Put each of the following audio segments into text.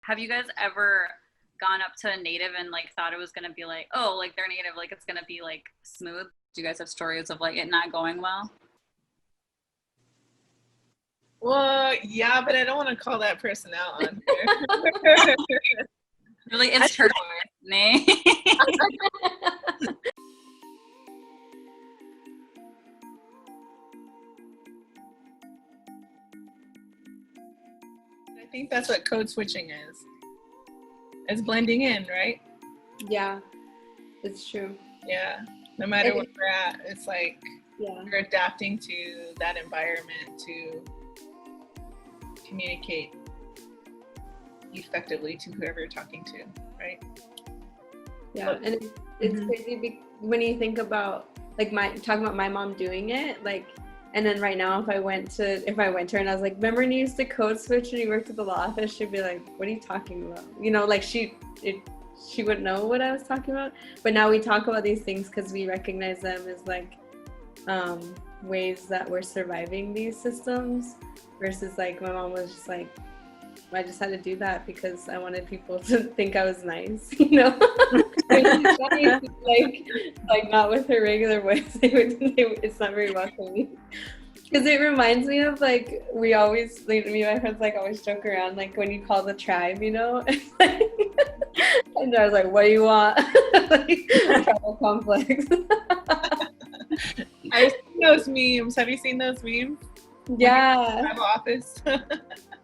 Have you guys ever gone up to a native and like thought it was gonna be like, oh, like they're native, like it's gonna be like smooth? Do you guys have stories of like it not going well? Well, yeah, but I don't want to call that person out on here. Really, it's her name. I think that's what code switching is. It's blending in, right? Yeah, it's true. Yeah. No matter where we're at, it's like you're adapting to that environment to communicate effectively to whoever you're talking to, right? Yeah, and it's crazy when you think about like talking about my mom doing it, like, and then right now if I went to her and I was like, remember when you used to code switch when you worked at the law office, she'd be like, what are you talking about? You know, like she wouldn't know what I was talking about. But now we talk about these things because we recognize them as like ways that we're surviving these systems, versus like my mom was just like, I just had to do that because I wanted people to think I was nice, you know. like not with her regular voice. It's not very welcoming. Because it reminds me of like me and my friends like always joke around like when you call the tribe, you know. And I was like, what do you want? Like tribal complex. I've seen those memes. Have you seen those memes? Yeah. Tribal office.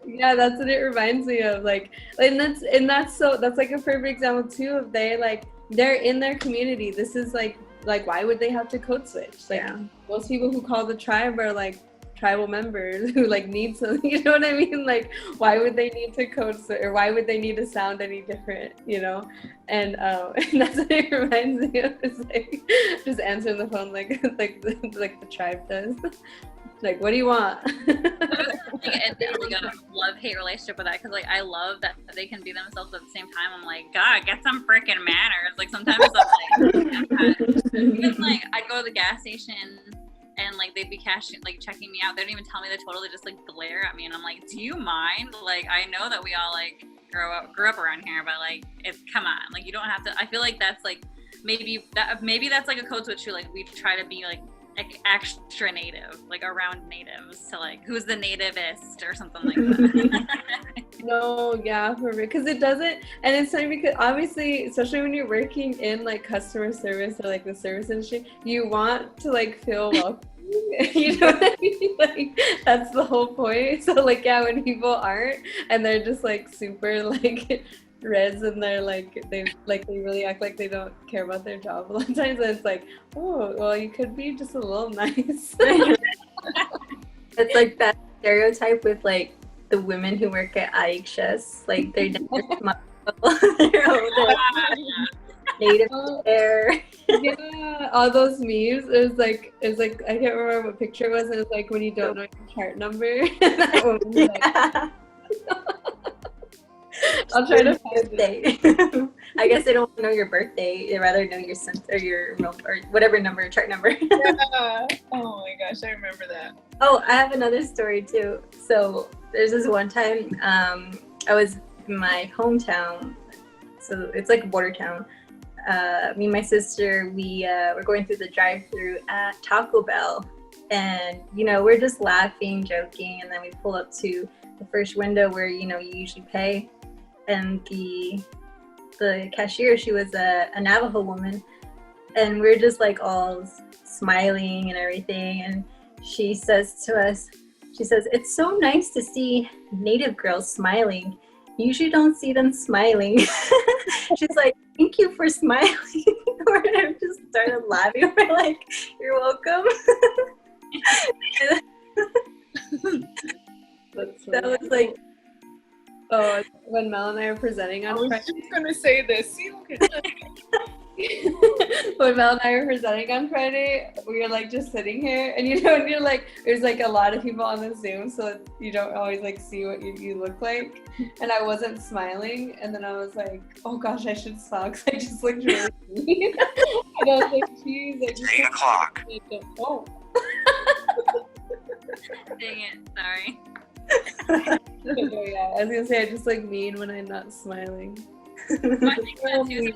Yeah, that's what it reminds me of. Like, and that's like a perfect example too of they're in their community. This is like why would they have to code switch? Like most people who call the tribe are like tribal members who like need something, you know what I mean? Like why would they need to code switch, or why would they need to sound any different, you know? And that's what it reminds me of. It's like just answering the phone like the tribe does. Like, what do you want? It's like a love-hate relationship with that, because like I love that they can be themselves at the same time. I'm like, God, get some freaking manners. Like sometimes I'm like, even like I'd go to the gas station and like they'd be checking me out. They don't even tell me the total. They just like glare at me, and I'm like, do you mind? Like I know that we all like grew up around here, but like it's, come on, like you don't have to. I feel like that's like maybe that's like a code switch too. Like we try to be like extra native, like around natives, to like who's the nativist or something like that. No, yeah, for me, because it doesn't, and it's funny because obviously, especially when you're working in like customer service or like the service industry, you want to like feel welcome. You know what I mean? Like that's the whole point. So like yeah, when people aren't and they're just like super like res and they're like they really act like they don't care about their job a lot of times, and it's like, oh well, you could be just a little nice. It's like that stereotype with like the women who work at Aisha's, like they're never they're native hair. Yeah, all those memes. It was like I can't remember what picture it was. It was like when you don't know your chart number. That woman's like, I'll try to find it. I guess they don't know your birthday. They rather know your or your or whatever number, chart number. Yeah. Oh my gosh, I remember that. Oh, I have another story too. So there's this one time I was in my hometown. So it's like a border town. Me and my sister, we were going through the drive-thru at Taco Bell, and you know we're just laughing, joking, and then we pull up to the first window where you usually pay, and the cashier, she was a Navajo woman, and we're just like all smiling and everything, and she says to us, she says, "It's so nice to see Native girls smiling. You usually don't see them smiling." She's like, "Thank you for smiling." We just started laughing. We're like, "You're welcome." That was like, oh, when Mel and I were presenting on Friday. I was just gonna say this. When Mel and I were presenting on Friday, we were like just sitting here, and and you're like, there's like a lot of people on the Zoom, so you don't always like see what you look like. And I wasn't smiling, and then I was like, oh gosh, I should smile because I just looked really mean. And I was like, geez, I just 8 o'clock. Oh. Dang it, sorry. Yeah, I was gonna say I just like mean when I'm not smiling. I think that too,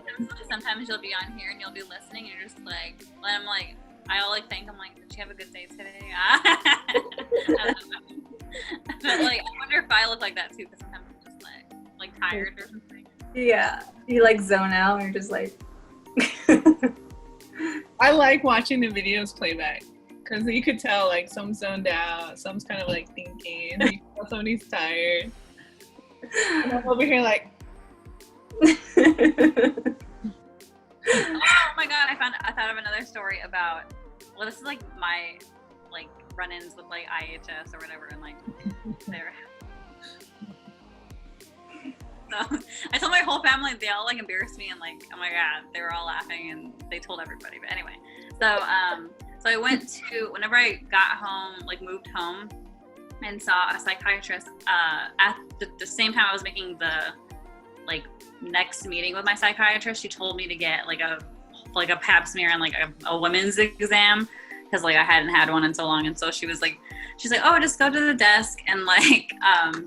sometimes you'll be on here and you'll be listening and you're just like, and I'm like, I'll like think, I'm like, did she have a good day today? But like, I wonder if I look like that too, because sometimes I'm just like tired or something. Yeah, you like zone out and you're just like. I like watching the videos playback because you could tell like some's zoned out, some's kind of like thinking, you can tell somebody's tired. And I'm over here like. Oh my god, I thought of another story about, well, this is like my like run-ins with like IHS or whatever, and like they're so I told my whole family, they all like embarrassed me, and like, oh my god, they were all laughing and they told everybody. But anyway, so I went to, whenever I got home, like moved home and saw a psychiatrist at the same time I was making the like next meeting with my psychiatrist. She told me to get like a pap smear and like a women's exam, because like I hadn't had one in so long. And so she's like, oh, just go to the desk and like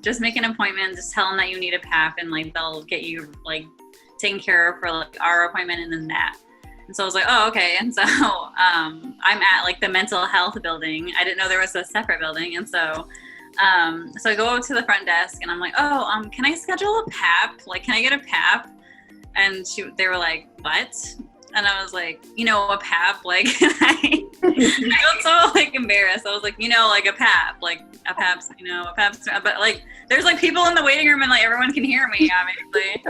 just make an appointment, just tell them that you need a pap, and like they'll get you like taken care of for like our appointment and then that. And so I was like, oh, okay. And so I'm at like the mental health building. I didn't know there was a separate building. And so so I go to the front desk and I'm like, oh, can I schedule a pap? Like, can I get a pap? And they were like, what? And I was like, a pap, like, I felt so like embarrassed. I was like, like a pap, a pap, but like, there's like people in the waiting room and like everyone can hear me, obviously.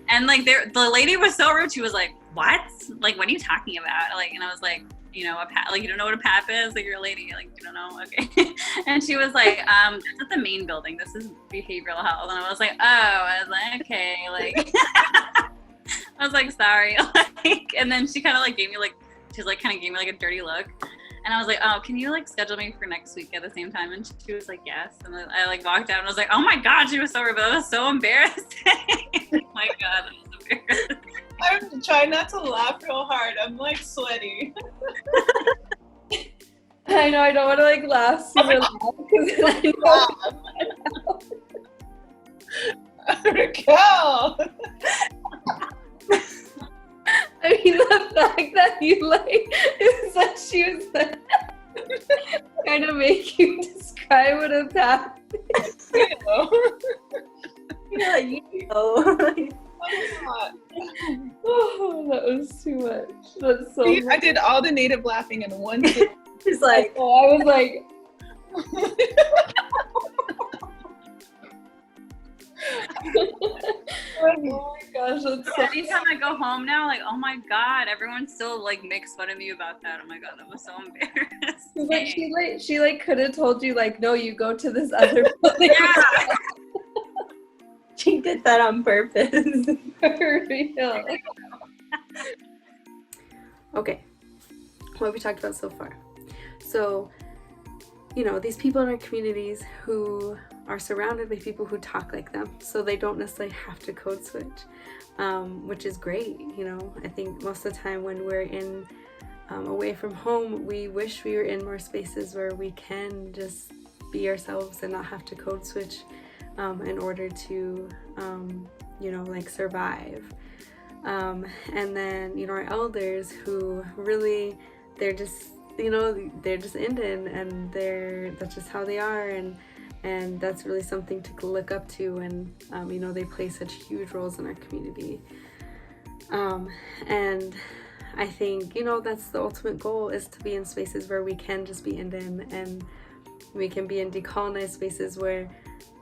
And like, the lady was so rude. She was like, what? Like, what are you talking about? Like, and I was like, a pap, like, you don't know what a pap is? Like, you're a lady, like, you don't know? Okay. And she was like, that's at the main building. This is behavioral health. And I was like, oh, I was like, okay, like, I was like, sorry. Like, and then she kind of like gave me like a dirty look. And I was like, oh, can you like schedule me for next week at the same time? And she was like, yes. And then I like walked out and I was like, oh my God, she was so rude, but that was so embarrassing. Oh my God, that was embarrassing. I'm trying not to laugh real hard. I'm like sweaty. I know, I don't want to like laugh super loud because Go. I mean, the fact that you like is that she was like kind of make you describe what a pap is. Oh, that was too much. That's so I did all the native laughing in one sitting. She's like, oh, I was like, oh my gosh, that's so anytime I go home now, like, oh my God, everyone still like makes fun of me about that. Oh my God, that was so embarrassing. Like she could have told you like, no, you go to this other building. Yeah. She did that on purpose. For real. Okay, what have we talked about so far? So, these people in our communities who are surrounded by people who talk like them, so they don't necessarily have to code switch, which is great. I think most of the time when we're in away from home, we wish we were in more spaces where we can just be ourselves and not have to code switch in order to survive. And then our elders who really, they're just Indian, and that's just how they are, and that's really something to look up to, and they play such huge roles in our community, and I think that's the ultimate goal, is to be in spaces where we can just be Indian, and we can be in decolonized spaces where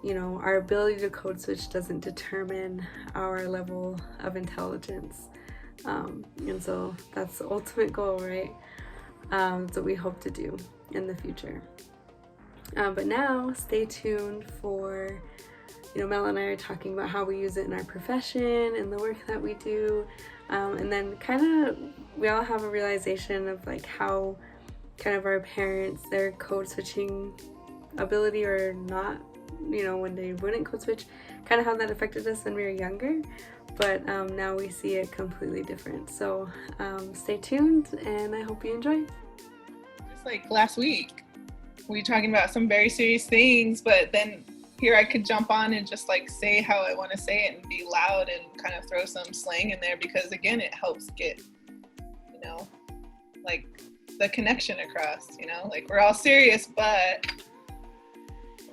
our ability to code switch doesn't determine our level of intelligence, and so that's the ultimate goal, right? That's what we hope to do in the future. But now, stay tuned for, Mel and I are talking about how we use it in our profession and the work that we do. And then we all have a realization of like how kind of our parents, their code switching ability or not, when they wouldn't code switch, kind of how that affected us when we were younger. But now we see it completely different. So stay tuned, and I hope you enjoy. Just like last week, we were talking about some very serious things, but then here I could jump on and just like say how I want to say it and be loud and kind of throw some slang in there, because again, it helps get, you know, like the connection across, you know, like we're all serious, but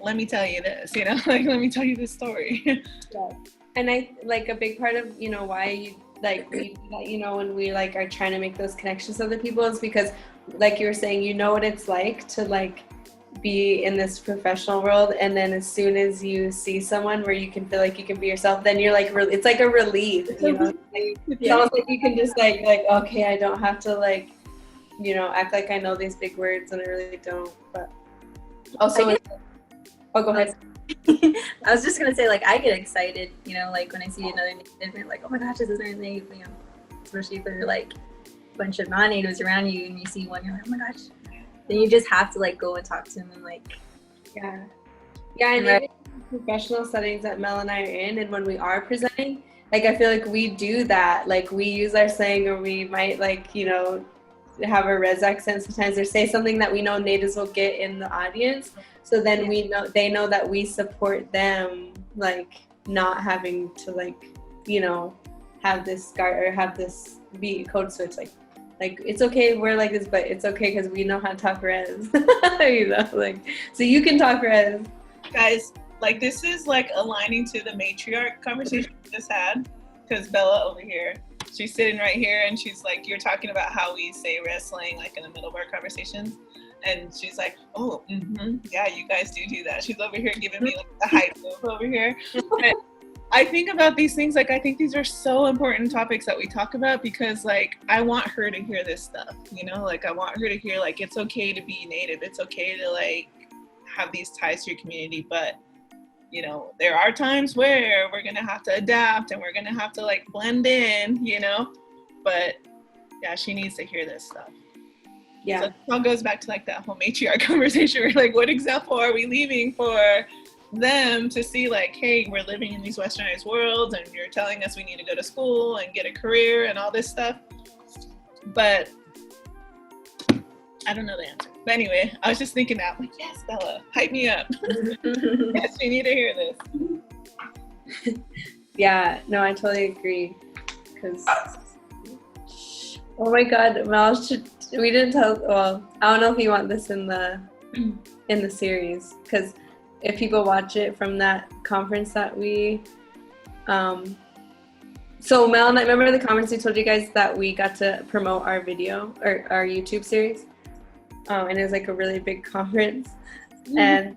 let me tell you this, you know, like let me tell you this story. Yeah. And I like a big part of, you know, why you like we do that, you know, when we like are trying to make those connections with other people is because, like you were saying, you know what it's like to like be in this professional world, and then as soon as you see someone where you can feel like you can be yourself, then you're like it's like a relief, you know. Like, it's almost like you can just like okay, I don't have to like, you know, act like I know these big words and I really don't. But also go ahead. I was just gonna say, like, I get excited, you know, like when I see another native, like, oh my gosh, this is another native, you know, especially if there are like a bunch of non-natives around you and you see one, you're like, oh my gosh. Then you just have to like go and talk to them and like, yeah, and even in professional settings that Mel and I are in, and when we are presenting, like I feel like we do that, like we use our slang, or we might like, you know, have a res accent sometimes, or say something that we know natives will get in the audience. So then we know, they know that we support them, like not having to like, you know, have this or have this be code switch. Like it's okay, we're like this, but it's okay because we know how to talk res. You know, like, so you can talk res. Guys, like this is like aligning to the matriarch conversation we just had, because Bella over here, she's sitting right here and she's like, you're talking about how we say wrestling like in the middle of our conversations, and she's like, oh, yeah, you guys do that. She's over here giving me like the hype move over here. But I think about these things, like I think these are so important topics that we talk about, because like I want her to hear this stuff, you know, like I want her to hear like it's okay to be native, it's okay to like have these ties to your community, but you know, there are times where we're gonna have to adapt and we're gonna have to like blend in, you know, but yeah, she needs to hear this stuff. Yeah. So it all goes back to like that whole matriarch conversation. We're like, what example are we leaving for them to see, like, hey, we're living in these westernized worlds and you're telling us we need to go to school and get a career and all this stuff. But I don't know the answer. But anyway, I was just thinking that, like, yes, Bella, hype me up. Yes, we need to hear this. Yeah, no, I totally agree. Because, oh my God, Mel, we didn't tell, well, I don't know if you want this in the series, because if people watch it from that conference that we, so Mel and I, remember the conference we told you guys that we got to promote our video, or our YouTube series? And it was like a really big conference. And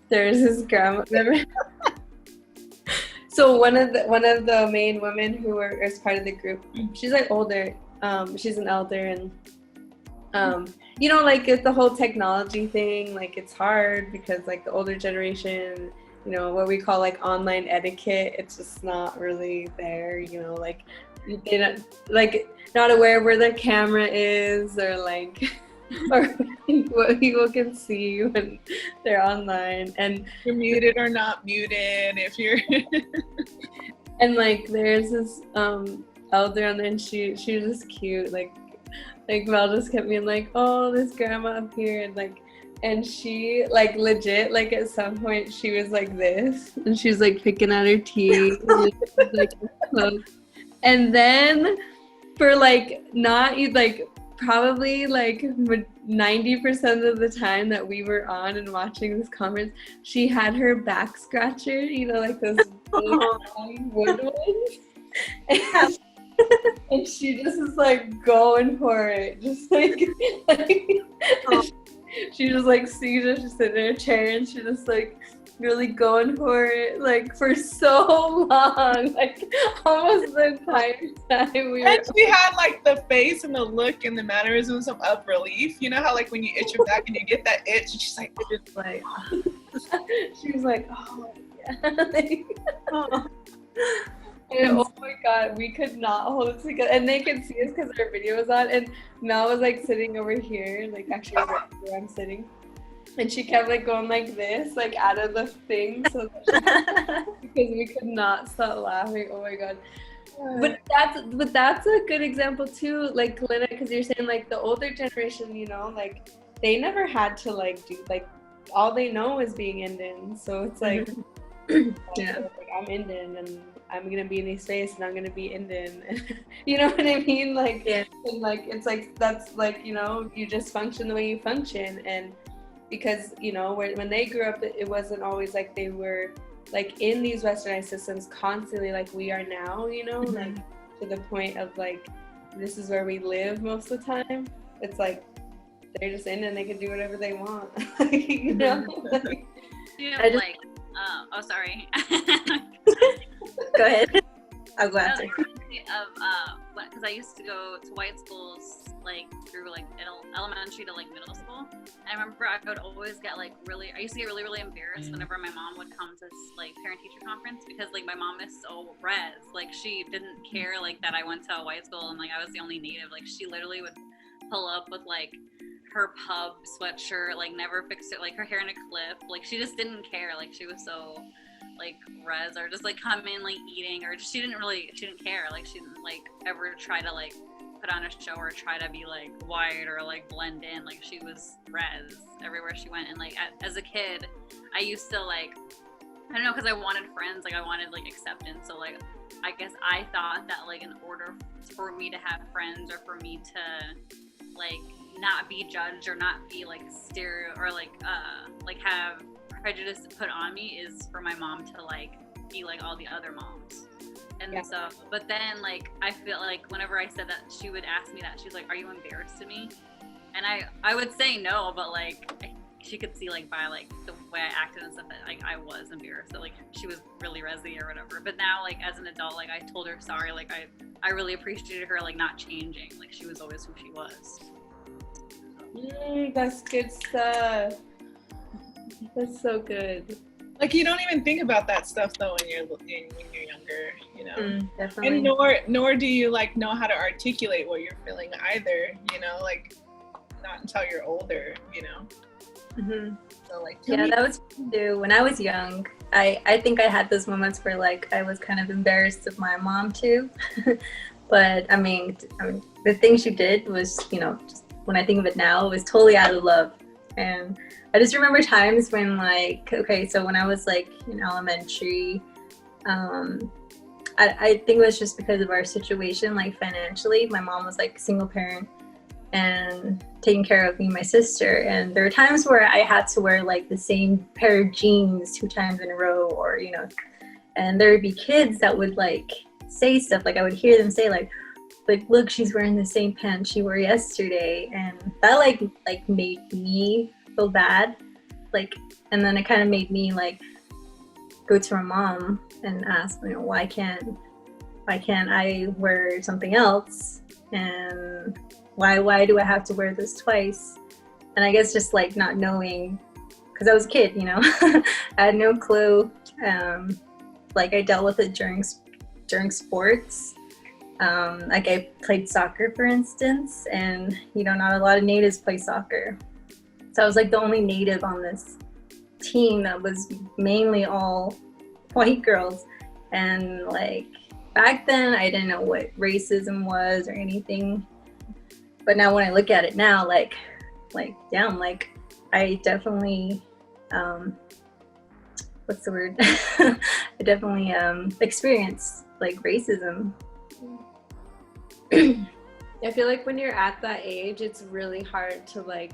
there's this grandma, remember? So one of the main women who were as part of the group, she's like older, she's an elder, and you know, like it's the whole technology thing, like it's hard because like the older generation, you know, what we call like online etiquette, it's just not really there, you know, like they don't, like not aware where their camera is, or like or what people can see when they're online, and you're muted or not muted if you're and like there's this elder on there, and she's just cute, like Mel just kept being like, oh, this grandma up here, and like, and she like legit, like at some point she was like this, and she's like picking at her teeth, like, and then for like not like probably like 90% of the time that we were on and watching this conference, she had her back scratcher, you know, like those wood ones. And she just is like going for it, just like she just like sees her, she's sitting in her chair, and she just like really going for it, like for so long, like almost the entire time we were. And she had like the face and the look and the mannerisms of relief. You know how like when you itch your back and you get that itch, and she's like, she was like, oh yeah. And oh my God, we could not hold it together, and they could see us because our video was on, and Mel was like sitting over here, like actually right where I'm sitting, and she kept like going like this, like out of the thing, so that because we could not stop laughing. Oh my God. But that's a good example too, like Kalina, because you're saying like the older generation, you know, like they never had to like do like all they know is being Indian. So it's like, Yeah. like I'm Indian and I'm gonna be in this space and I'm gonna be Indian. You know what I mean? Like, Yeah. and like it's like that's like, you know, you just function the way you function. And because, you know, when they grew up, it wasn't always like they were like in these westernized systems constantly like we are now, you know, like to the point of like this is where we live most of the time. It's like they're just in and they can do whatever they want. You know? Yeah, I just- like, oh, sorry. Go ahead. I'll go No, after. it reminds me of because I used to go to white schools like through like elementary to like middle school. And I remember I would always get like I used to get really embarrassed whenever my mom would come to like parent teacher conference because like my mom is so res, like she didn't care like that I went to a white school and like I was the only native. Like she literally would pull up with like her pub sweatshirt, like never fixed it, like her hair in a clip, like she just didn't care, like she was so like res, or just like come in like eating, or just, she didn't care, like she didn't like ever try to like put on a show or try to be like white or like blend in, like she was res everywhere she went. And like as a kid I used to like, I don't know, because I wanted friends, like I wanted like acceptance, so like I guess I thought that like in order for me to have friends or for me to like not be judged or not be like or like have prejudice put on me is for my mom to like be like all the other moms. And Yeah. so, but then like I feel like whenever I said that, she would ask me that, she's like, are you embarrassed of me? And I would say no, but like she could see like by like the way I acted and stuff that like I was embarrassed, that like she was really resi or whatever. But now like as an adult, like I told her sorry, like I really appreciated her like not changing, like she was always who she was. That's good stuff. That's so good. Like you don't even think about that stuff though when you're younger, you know. Definitely. And nor do you like know how to articulate what you're feeling either, you know, like not until you're older, you know. So like Yeah, that was too. When I was young, I think I had those moments where like I was kind of embarrassed of my mom too. But I mean, the thing she did was, you know, just when I think of it now, it was totally out of love. And I just remember times when like, okay, so when I was like in elementary, I think it was just because of our situation, like financially, my mom was like single parent and taking care of me and my sister. And there were times where I had to wear like the same pair of jeans 2 times in a row, or, you know, and there would be kids that would like say stuff, like I would hear them say like, look, she's wearing the same pants she wore yesterday. And that like made me feel bad. Like, and then it kind of made me like go to my mom and ask, you know, why can't I wear something else? And why do I have to wear this twice? And I guess just like not knowing, because I was a kid, you know, I had no clue. Like I dealt with it during sports. Like I played soccer, for instance, and you know, not a lot of natives play soccer. So I was like the only native on this team that was mainly all white girls. And like back then I didn't know what racism was or anything. But now when I look at it now, like damn, like I definitely what's the word? I definitely experienced like racism. I feel like when you're at that age, it's really hard to like,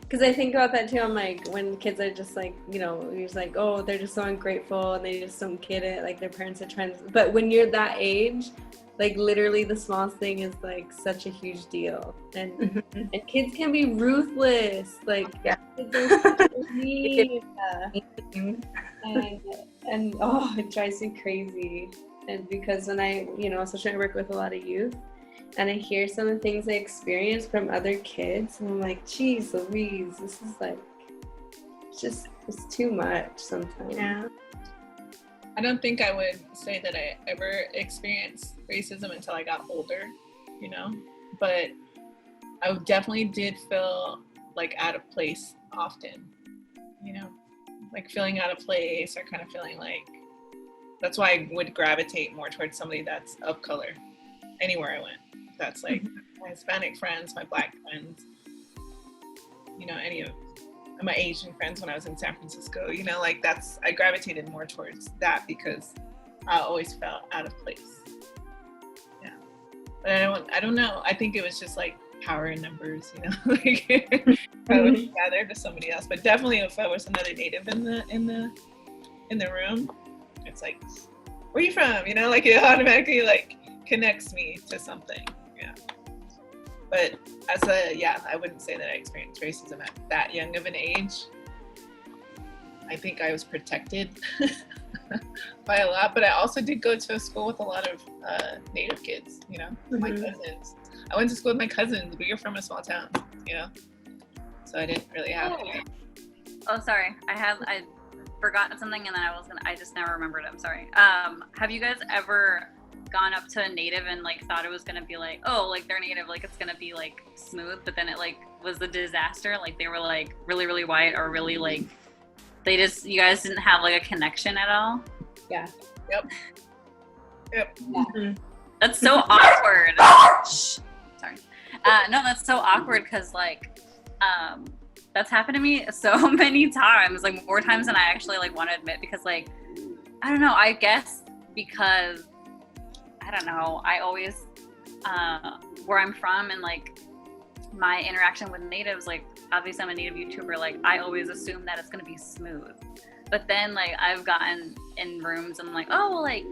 because I think about that too. I'm like, when kids are just like, you know, you're just like, oh, they're just so ungrateful and they just don't get it. Like their parents are trying to, but when you're that age, like literally the smallest thing is like such a huge deal. And and kids can be ruthless. Like Yeah. kids are so mean. And oh, it drives me crazy. And because when I, you know, especially I work with a lot of youth, and I hear some of the things they experience from other kids, and I'm like, geez Louise, this is like, it's too much sometimes. Yeah. I don't think I would say that I ever experienced racism until I got older, you know, but I definitely did feel like out of place often, you know, like feeling out of place or kind of feeling like, that's why I would gravitate more towards somebody that's of color anywhere I went. That's like my Hispanic friends, my Black friends, you know, any of my Asian friends when I was in San Francisco. You know, like I gravitated more towards that because I always felt out of place. Yeah, but I don't know. I think it was just like power in numbers, you know. Like I would rather to somebody else, but definitely if I was another native in the room, it's like, where are you from? You know, like it automatically like connects me to something. Yeah. But I wouldn't say that I experienced racism at that young of an age. I think I was protected by a lot, but I also did go to a school with a lot of Native kids, you know, my cousins. I went to school with my cousins. We were from a small town, you know, so I didn't really have Oh, sorry. I forgot something and then I just now remembered. I'm sorry. Have you guys ever gone up to a Native and like thought it was gonna be like, oh, like they're Native, like it's gonna be like smooth, but then it like was a disaster? Like they were like really, really white or really like, you guys didn't have like a connection at all? Yeah. Yep. Yeah. That's so awkward. Sorry. No, that's so awkward because like that's happened to me so many times, like more times than I actually like want to admit, because like I don't know, I guess because I don't know, I always where I'm from and like my interaction with natives, like obviously I'm a native YouTuber, like I always assume that it's gonna be smooth, but then like I've gotten in rooms and I'm like, oh well, like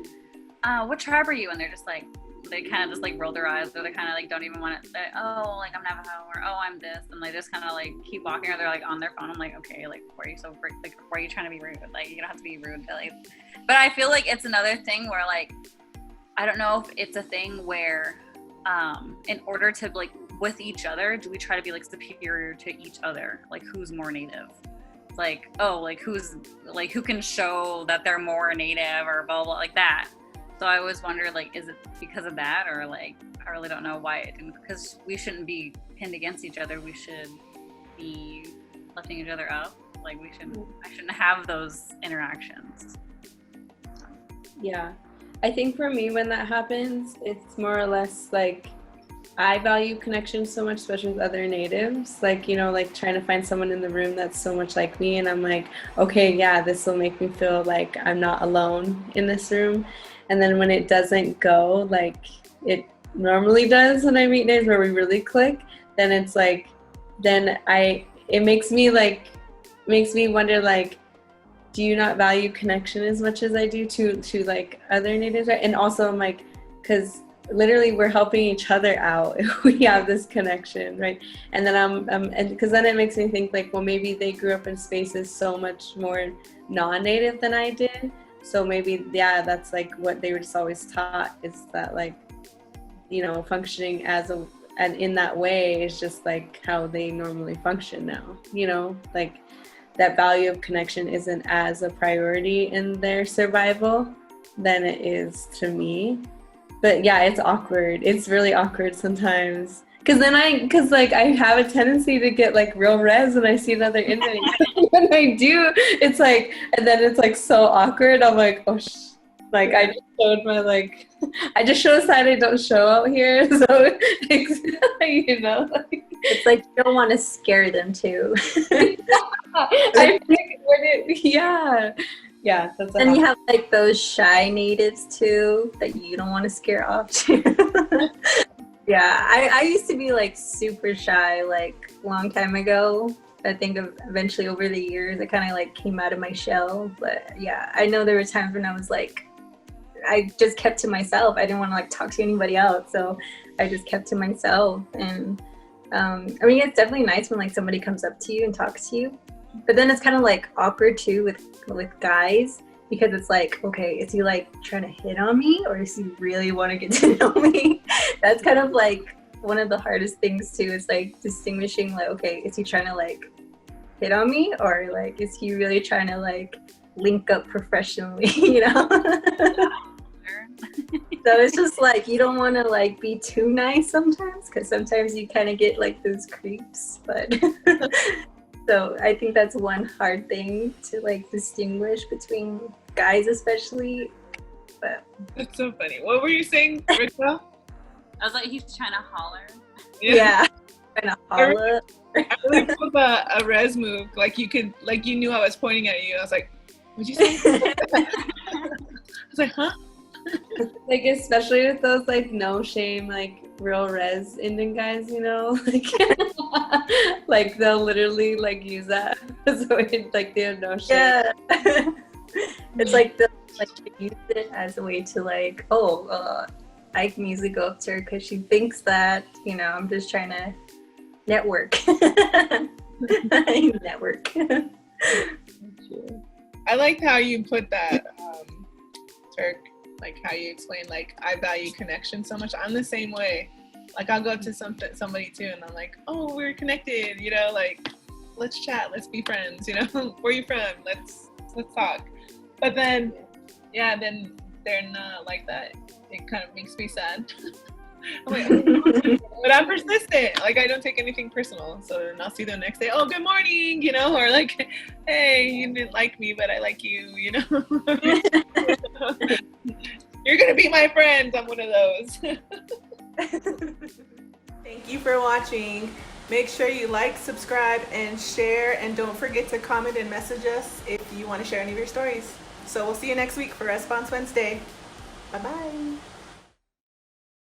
what tribe are you? And they're just like, they kind of just like roll their eyes, or they kind of like don't even want to say, oh, like I'm Navajo, or oh, I'm this, and they just kind of like keep walking, or they're like on their phone. I'm like, okay, like why are you so like why are you trying to be rude? Like you don't have to be rude, but I feel like it's another thing where like I don't know if it's a thing where in order to like with each other, do we try to be like superior to each other, like who's more native? Like, oh, like who's like who can show that they're more native or blah blah like that. So I always wonder, like, is it because of that, or like I really don't know why it didn't, because we shouldn't be pinned against each other, we should be lifting each other up. Like I shouldn't have those interactions. Yeah, I think for me when that happens, it's more or less like I value connection so much, especially with other natives, like, you know, like trying to find someone in the room that's so much like me, and I'm like, okay, yeah, this will make me feel like I'm not alone in this room. And then when it doesn't go like it normally does when I meet natives where we really click, then it's like, it makes me wonder, like, do you not value connection as much as I do to like other natives, right? And also I'm like, because literally we're helping each other out if we have this connection, right? And then and because then it makes me think like, well, maybe they grew up in spaces so much more non-native than I did, so maybe, yeah, that's like what they were just always taught, is that like, you know, functioning and in that way is just like how they normally function now, you know, like that value of connection isn't as a priority in their survival than it is to me. But yeah, it's awkward. It's really awkward sometimes. Because I have a tendency to get like real res when I see another inmate. When I do, it's like, and then it's like so awkward. I'm like, oh, like I just showed my like, I just showed a side I don't show out here. So, you know, like, it's like you don't want to scare them too. I think yeah. That's and you have like those shy natives too that you don't want to scare off too. Yeah, I used to be like super shy like a long time ago. I think eventually over the years I kind of like came out of my shell. But yeah, I know there were times when I was like, I just kept to myself. I didn't want to like talk to anybody else, so I just kept to myself. And I mean, it's definitely nice when like somebody comes up to you and talks to you, but then it's kind of like awkward too with guys, because it's like, okay, is he like trying to hit on me, or does he really want to get to know me? That's kind of like one of the hardest things too, is like distinguishing like, okay, is he trying to like hit on me, or like is he really trying to like link up professionally, you know? So it's just like, you don't want to like be too nice sometimes, because sometimes you kind of get like those creeps, but so I think that's one hard thing to like distinguish between guys especially. But that's so funny. What were you saying, Rachel? I was like, he's trying to holler. Yeah. Trying to holler. I really pulled a res move. Like you could, like you knew I was pointing at you. I was like, "What'd you say?" I was like, "Huh?" Like especially with those like no shame like real res Indian guys, you know, like like they'll literally like use that as a way, like they have no shame. Yeah. It's like they'll like use it as a way to like, I can easily go up to her because she thinks that, you know, I'm just trying to network. Network. I liked how you put that, Turk. Like how you explain, like I value connection so much. I'm the same way. Like I'll go up to somebody too, and I'm like, oh, we're connected, you know, like let's chat, let's be friends, you know. Where are you from? Let's talk. But then, yeah, then they're not like that. It kind of makes me sad. I'm like, oh, but I'm persistent. Like I don't take anything personal. So then I'll see them next day. Oh, good morning, you know, or like, hey, you didn't like me, but I like you, you know. You're gonna be my friend. I'm one of those. Thank you for watching. Make sure you like, subscribe, and share. And don't forget to comment and message us if you want to share any of your stories. So we'll see you next week for REZponse Wednesday. Bye-bye.